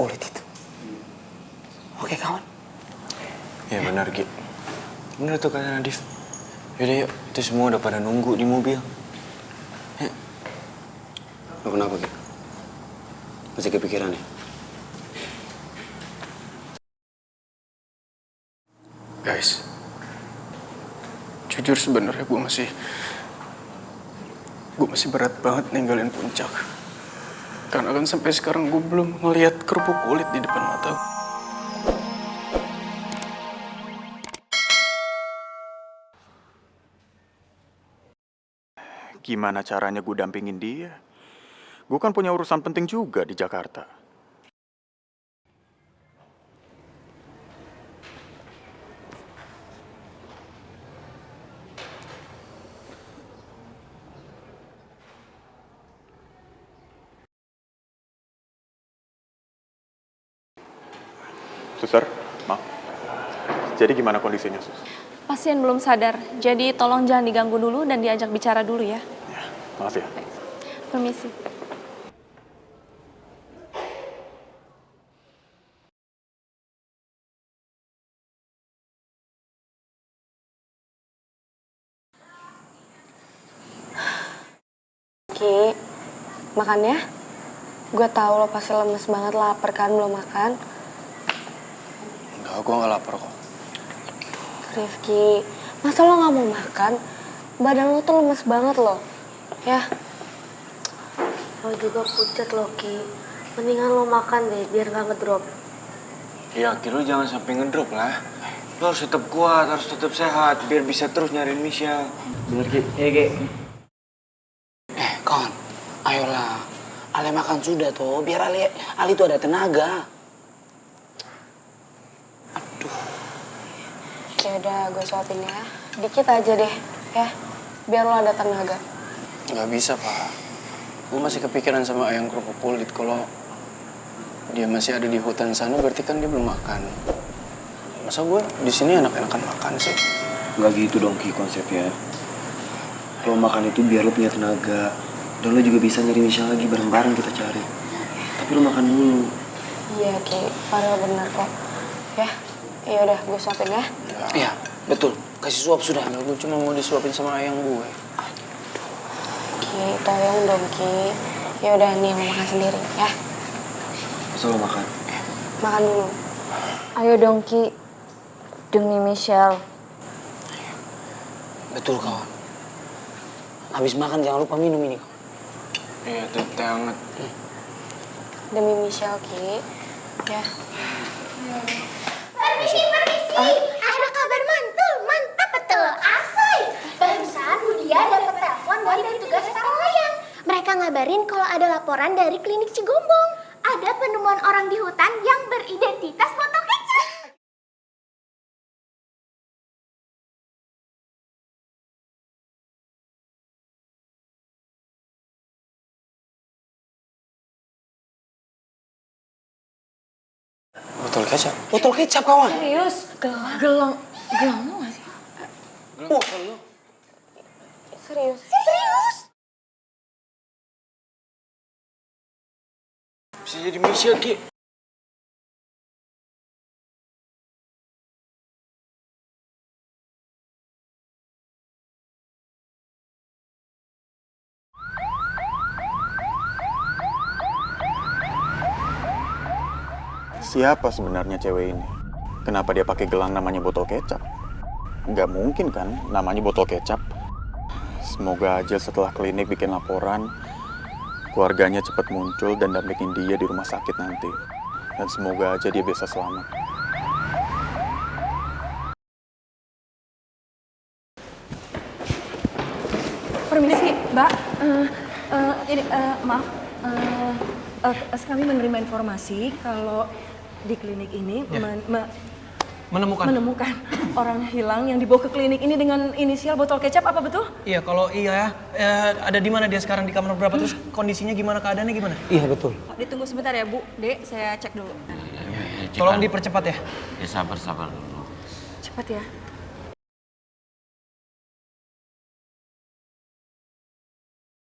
kulit itu. Oke kawan? Ya benar Ki. Benar tuh kata Nadif. Yaudah yuk, itu semua udah pada nunggu di mobil. Ya. Lo kenapa Ki? Masih kepikiran ya? Guys, jujur sebenarnya gue masih berat banget ninggalin puncak. Karena kan sampai sekarang gue belum ngeliat kerupuk kulit di depan mata gue. Gimana caranya gue dampingin dia? Gue kan punya urusan penting juga di Jakarta. Suster, maaf. Jadi gimana kondisinya, Sus? Pasien belum sadar, jadi tolong jangan diganggu dulu dan diajak bicara dulu ya. Ya, maaf ya. Permisi. Ki, makan ya. Gue tahu lo pasti lemes banget, lapar kan, belum makan. Enggak, gue gak lapar kok. Rifki, masa lo gak mau makan? Badan lo tuh lemes banget lo. Ya. Lo juga pucat lo, Ki. Mendingan lo makan deh, biar gak ngedrop. Ya Ki, lo jangan sampai ngedrop lah. Lo harus tetap kuat, harus tetap sehat, biar bisa terus nyariin Michelle. Bener Ki? Iya Ki. Kawan, ayolah. Ale makan sudah tuh, biar Ale tuh ada tenaga. Ya udah, gue suapin ya. Dikit aja deh, ya. Biar lo ada tenaga. Gak bisa, Pak. Gue masih kepikiran sama ayam kerupuk kulit. Kalau dia masih ada di hutan sana, berarti kan dia belum makan. Masa gue di sini enak-enakan makan sih? Nggak gitu dong Ki konsepnya. Lo makan itu biar lo punya tenaga. Dan lo juga bisa nyari Michelle lagi bareng-bareng kita cari. Tapi lo makan dulu. Iya, Ki. Padahal benar kok. Ya, ya udah, gue suapin ya. Iya, betul. Kasih suap sudah. Enggak, gue cuma mau disuapin sama ayang gue. Ki, tolong dong, Ki. Ya udah, nih lo makan sendiri, ya. Masa lo makan? Makan dulu. Ayo dong, Ki. Demi Michelle. Betul kawan. Habis makan jangan lupa minum ini kawan. Iya, teh hangat. Demi Michelle, Ki. Ya. Permisi, ada kabar mantul, mantap betul, asoy. Barusan Budia dapat telepon dari petugas Paralayang. Mereka ngabarin kalau ada laporan dari klinik Cigombong. Ada penemuan orang di hutan yang beridentitas botol kecap. Botol kecap? Botol kecap kawan. Serius? Gelang lo gak sih? Serius? Serius? Bisa jadi Michelle Ki. Siapa sebenarnya cewek ini? Kenapa dia pakai gelang namanya botol kecap? Nggak mungkin kan namanya botol kecap. Semoga aja setelah klinik bikin laporan, keluarganya cepat muncul dan dampingin dia di rumah sakit nanti. Dan semoga aja dia bisa selamat. Permisi, Mbak. Maaf. Kami menerima informasi kalau di klinik ini menemukan orang hilang yang dibawa ke klinik ini dengan inisial botol kecap, apa betul? Iya, kalau iya ada di mana dia sekarang, di kamar berapa, terus kondisinya gimana, keadaannya gimana? Iya betul. Ditunggu sebentar ya, Bu. Dek, saya cek dulu. Tolong dipercepat ya. Ya sabar dulu. Cepat ya.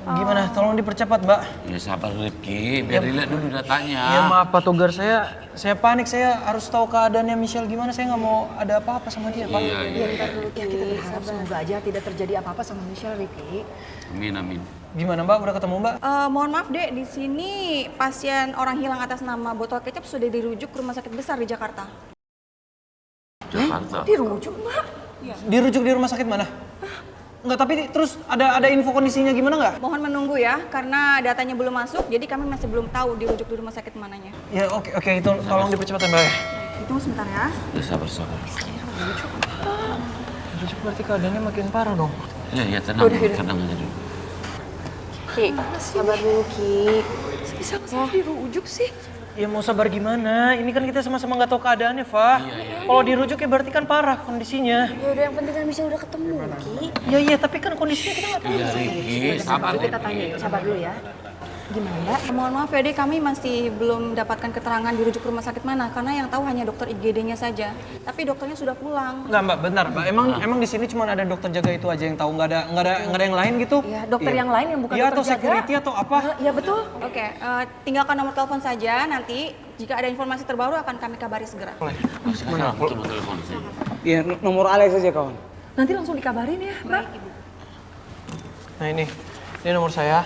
Gimana? Tolong dipercepat, Mbak. Ya sabar Rifki, biar dilihat dulu datanya. Ya maaf Pak Togar, saya panik, saya harus tahu keadaannya Michelle gimana, saya nggak mau ada apa-apa sama dia, Pak. Iya. Ya, kita berharap semoga aja tidak terjadi apa-apa sama Michelle, Ricky. Amin, amin. Gimana Mbak, udah ketemu Mbak? Mohon maaf Dek, di sini pasien orang hilang atas nama botol kecap sudah dirujuk ke rumah sakit besar di Jakarta. Jakarta. Dirujuk, Mbak. Dirujuk di rumah sakit mana? Enggak, tapi terus ada info kondisinya gimana nggak? Mohon menunggu ya, karena datanya belum masuk, jadi kami masih belum tahu dirujuk di rumah sakit mananya. Ya oke, itu tolong dipercepat ya Mbak. Tunggu sebentar ya. Ya sabar. Dirujuk berarti keadaannya makin parah dong. Ya tenang aja dulu. Ki, sabar dulu Ki. Bisa dirujuk sih? Ya mau sabar gimana? Ini kan kita sama-sama nggak tahu keadaannya, Fa. Kalau dirujuk ya berarti kan parah kondisinya. Ya udah yang penting kan Michelle udah ketemu Ki. Iya, tapi kan kondisinya kita nggak tahu. Ya Rifki, sabar Kita tanya Rifki. yuk, sabar dulu ya. Gimana, Mbak? Mohon maaf ya Dek, kami masih belum mendapatkan keterangan dirujuk ke rumah sakit mana, karena yang tahu hanya dokter IGD-nya saja. Tapi dokternya sudah pulang. Nggak Mbak, bentar Mbak. Emang di sini cuma ada dokter jaga itu aja yang tahu, nggak ada yang lain gitu? Ya, dokter yang lain yang bukan Iya, dokter atau jaga. security atau apa? Iya betul. Oke, tinggalkan nomor telepon saja, nanti jika ada informasi terbaru akan kami kabari segera. Sekarang coba telepon saya. Iya, nomor Alex aja kawan. Nanti langsung dikabarin ya, Mbak. Nah ini nomor saya.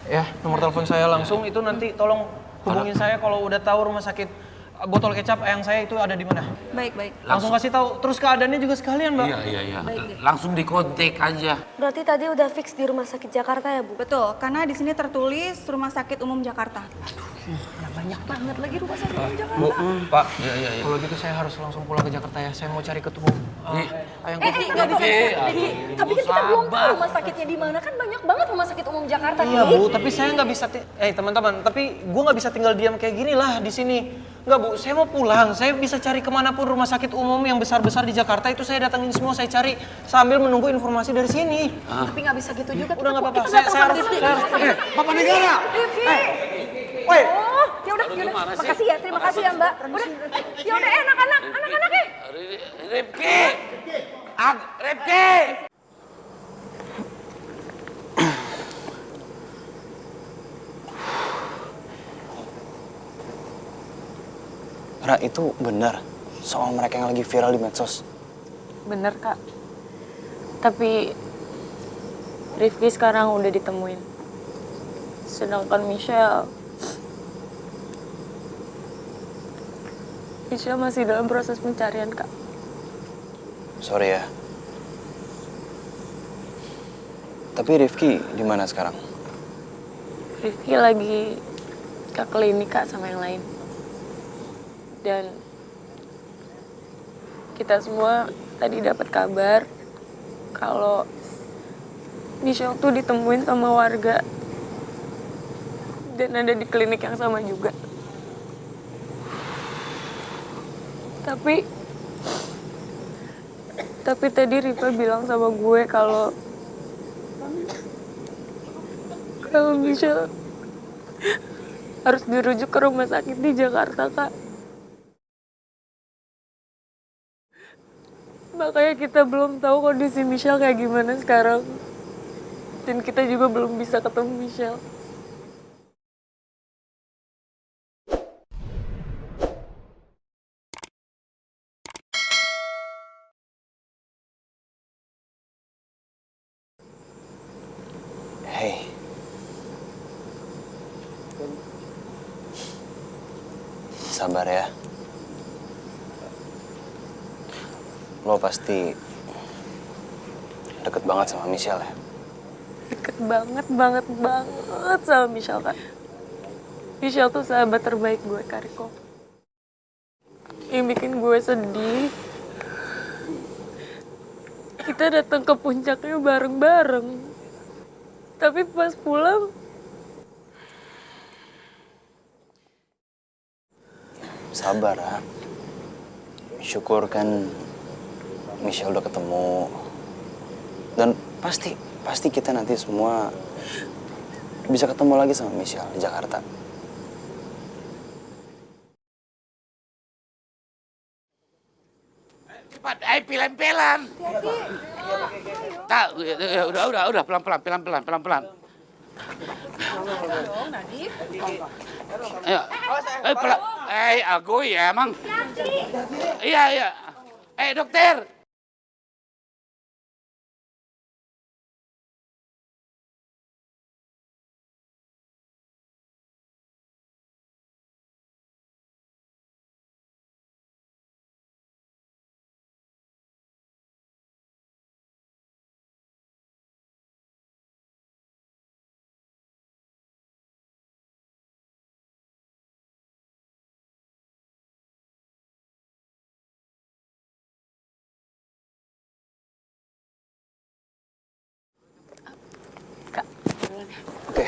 Ya, nomor telepon saya langsung itu nanti tolong hubungin saya kalau udah tahu rumah sakit botol kecap ayang saya itu ada di mana. Baik. Langsung kasih tahu, terus keadaannya juga sekalian, Mbak. Iya. Langsung dikontak aja. Berarti tadi udah fix di rumah sakit Jakarta ya, Bu? Betul, karena di sini tertulis Rumah Sakit Umum Jakarta. Banyak banget lagi rumah sakit di Jakarta. Bu, Pak. Iya. Kalau gitu saya harus langsung pulang ke Jakarta ya. Saya mau cari ketemu ayang Tapi kan kita belum tahu rumah sakitnya di mana, kan banyak banget rumah sakit umum Jakarta. Iya, Ki. Bu, tapi saya nggak bisa teman-teman, tapi gue nggak bisa tinggal diam kayak gini lah di sini. Nggak, Bu, saya mau pulang. Saya bisa cari kemanapun rumah sakit umum yang besar-besar di Jakarta itu saya datengin semua, saya cari sambil menunggu informasi dari sini. Tapi nggak bisa gitu juga. Udah nggak apa-apa. Saya harus. Bapak negara! Woi, Oh, ya udah. Makasih ya, terima kasih ya, Mbak. Udah. Ya udah, anak-anak Rifki! Rifki! Ra, itu benar soal mereka yang lagi viral di medsos. Bener Kak. Tapi Rifki sekarang udah ditemuin. Sedangkan Michelle masih dalam proses pencarian Kak. Sorry ya. Tapi Rifki di mana sekarang? Rifki lagi ke klinik Kak sama yang lain. Dan kita semua tadi dapat kabar kalau Michelle tuh ditemuin sama warga dan ada di klinik yang sama juga. Tapi tadi Riva bilang sama gue kalau Michelle harus dirujuk ke rumah sakit di Jakarta, Kak. Makanya kita belum tahu kondisi Michelle kayak gimana sekarang. Dan kita juga belum bisa ketemu Michelle. Hey. Sabar ya. Lo pasti deket banget sama Michelle ya? Deket banget sama Michelle, Kak. Michelle tuh sahabat terbaik gue, Kak Riko. Yang bikin gue sedih, kita datang ke puncaknya bareng-bareng. Tapi pas pulang, sabar ya. Syukur kan Michelle udah ketemu. Dan pasti kita nanti semua bisa ketemu lagi sama Michelle di Jakarta. Cepat, ayo pelan-pelan. Tak, udah, pelan-pelan. Ayo. Aku ya emang. Iya, iya. Dokter. Oke.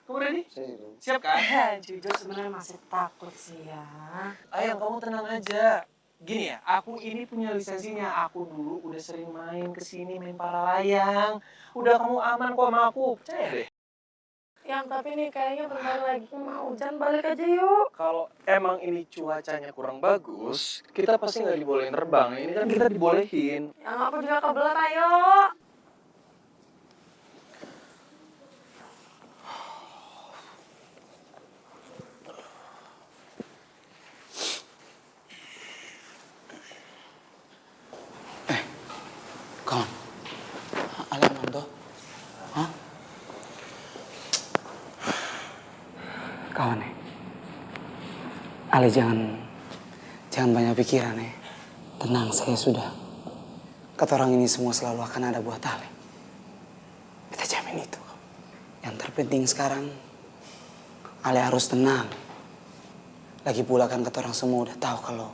Kamu ready? Siap kan? Jujur sebenarnya masih takut sih ya. Ayo, kamu tenang aja. Gini ya, aku ini punya lisensinya. Aku dulu udah sering main kesini, main para layang. Udah kamu aman kok sama aku, percaya deh. Yang tapi nih kayaknya bentar lagi mau hujan, balik aja yuk. Kalau emang ini cuacanya kurang bagus, kita pasti nggak dibolehin terbang. Ini kan kita dibolehin. Yang aku juga kebelet, ayo. Kawan, Ale aman toh? Hah? Kawan Ale jangan banyak pikiran Tenang, saya sudah. Kata orang ini semua selalu akan ada buat Ale. Kita jamin itu. Yang terpenting sekarang, Ale harus tenang. Lagi pula kan kata orang semua udah tahu kalau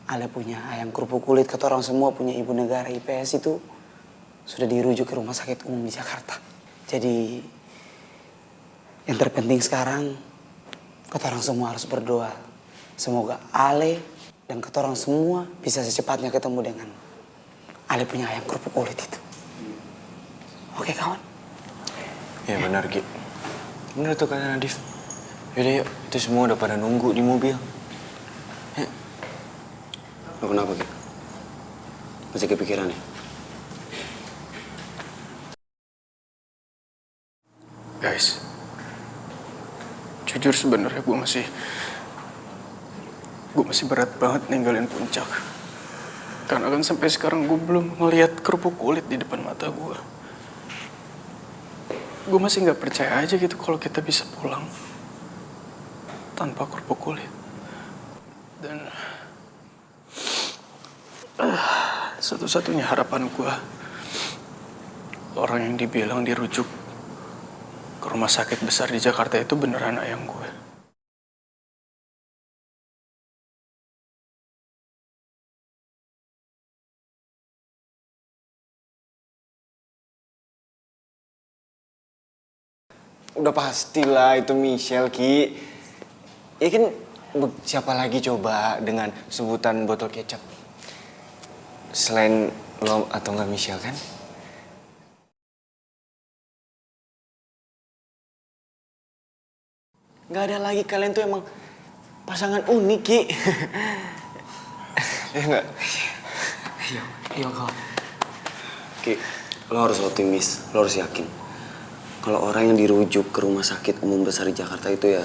Ale punya ayam kerupuk kulit, kata orang semua punya ibu negara IPS itu sudah dirujuk ke rumah sakit umum di Jakarta. Jadi yang terpenting sekarang kata orang semua harus berdoa. Semoga Ale dan kata orang semua bisa secepatnya ketemu dengan Ale punya ayam kerupuk kulit itu. Oke kawan? Ya benar Ki. Benar tuh kata Nadif. Yaudah yuk, itu semua udah pada nunggu di mobil. Lo kenapa, Ki? Masih kepikiran ya? Guys, jujur sebenarnya gue masih berat banget ninggalin puncak. Karena kan sampai sekarang gue belum ngeliat kerupuk kulit di depan mata gue. Gue masih nggak percaya aja gitu kalau kita bisa pulang tanpa kerupuk kulit. Dan satu-satunya harapan gue, orang yang dibilang dirujuk ke rumah sakit besar di Jakarta itu beneran ayang gue. Udah pastilah itu Michelle, Ki. Ya kan siapa lagi coba dengan sebutan botol kecap? Selain lo atau nggak Michelle kan? Nggak ada lagi, kalian tuh emang pasangan unik, Ki. Ya nggak? Iya kawan. Ki, lo harus optimis, lo harus yakin. Kalau orang yang dirujuk ke rumah sakit umum besar di Jakarta itu ya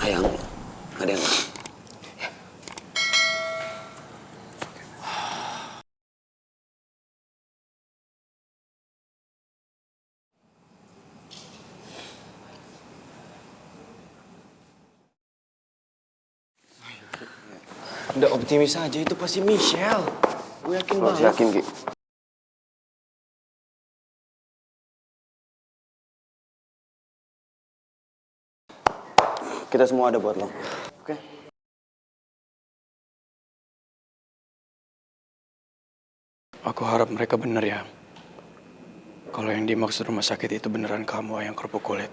ayang lo, nggak ada yang lain. Udah optimis aja, itu pasti Michelle. Gue yakin banget. Harus yakin, Ki. Kita semua ada buat lo. Oke? Aku harap mereka bener ya. Kalau yang dimaksud rumah sakit itu beneran kamu ayang kerupuk kulit.